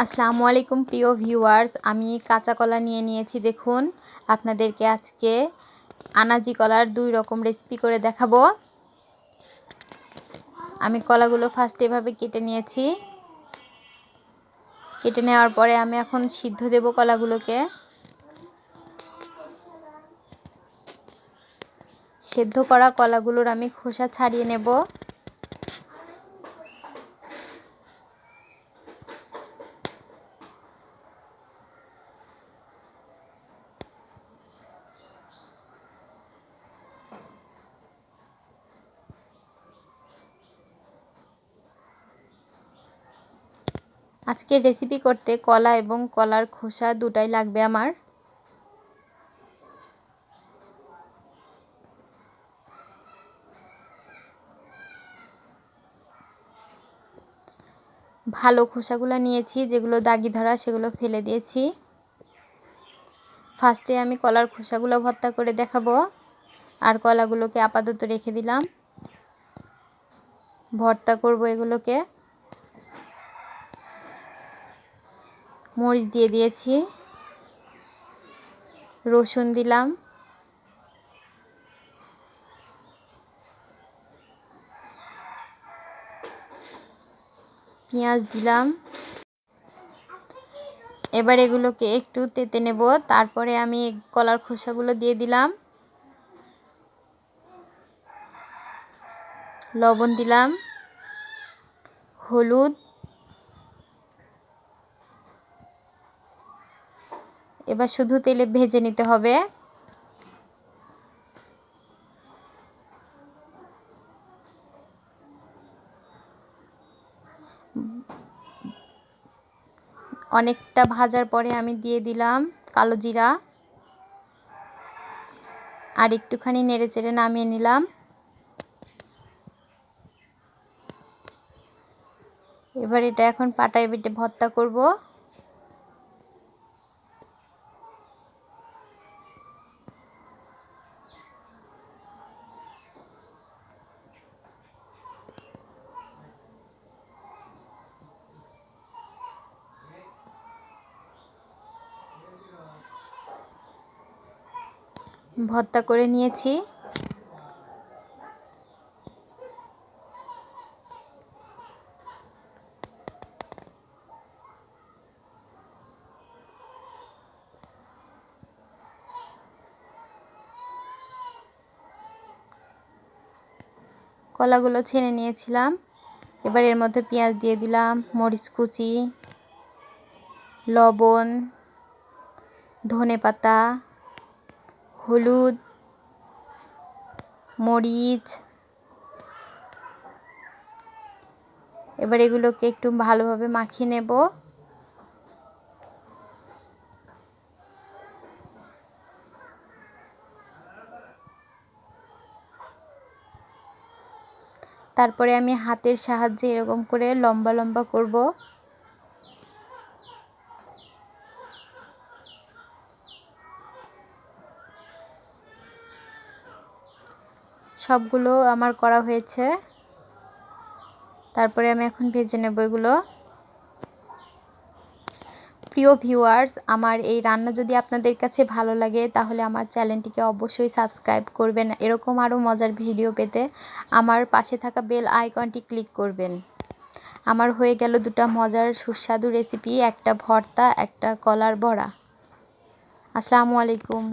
আসসালামু আলাইকুম প্রিয় ভিউয়ার্স, আমি কাঁচা কলা নিয়ে নিয়েছি। দেখুন, আপনাদেরকে আজকে আনাজি কলার 2 রকম রেসিপি করে দেখাবো। আমি কলাগুলো ফার্স্ট এভাবে কেটে নিয়েছি। কেটে নেওয়ার পরে আমি এখন সিদ্ধ দেব কলাগুলোকে। সেদ্ধ করা কলাগুলোর আমি খোসা ছাড়িয়ে নেব। আজকে রেসিপি করতে কলা এবং কলার খোসা দুটাই লাগবে আমার। ভালো খোসাগুলো নিয়েছি, যেগুলো দাগি ধরা সেগুলো ফেলে দিয়েছি। ফার্স্টে আমি কলার খোসাগুলো ভর্তা করে দেখাবো, আর কলাগুলোকে আপাতত রেখে দিলাম। ভর্তা করব এগুলোকে। মরিচ দিয়ে দিয়েছি, রসুন দিলাম, পেঁয়াজ দিলাম। এবার এগুলোকে একটু তেতে নেব। তারপরে আমি কলার খোসাগুলো দিয়ে দিলাম, লবণ দিলাম, হলুদ, এবার শুধু তেলে ভেজে নিতে হবে। অনেকটা ভাজার পরে আমি দিয়ে দিলাম কালো জিরা, আর একটুখানি নেড়েচেড়ে নামিয়ে নিলাম। এবার এটা এখন পাটায় বেটে ভর্তা করব। ভর্তা করে নিয়েছি। কলাগুলো ছেনে নিয়েছিলাম। এবার এর মধ্যে পেঁয়াজ দিয়ে দিলাম, মরিচ কুচি, লবণ, ধনেপাতা, হলুদ, মরিচ। এবার এগুলোকে একটু ভালোভাবে মাখিয়ে নেব। তারপরে আমি হাতের সাহায্যে এরকম করে লম্বা লম্বা করব। সবগুলো আমার করা হয়েছে। তারপরে আমি এখন ভেজে নেব এগুলো। প্রিয় ভিউয়ার্স, আমার এই রান্না যদি আপনাদের কাছে ভালো লাগে তাহলে আমার চ্যানেলটিকে অবশ্যই সাবস্ক্রাইব করবেন। এরকম আরও মজার ভিডিও পেতে আমার পাশে থাকা বেল আইকনটি ক্লিক করবেন। আমার হয়ে গেল 2টা মজার সুস্বাদু রেসিপি, একটা ভর্তা, একটা কলার বড়া। আসসালামু আলাইকুম।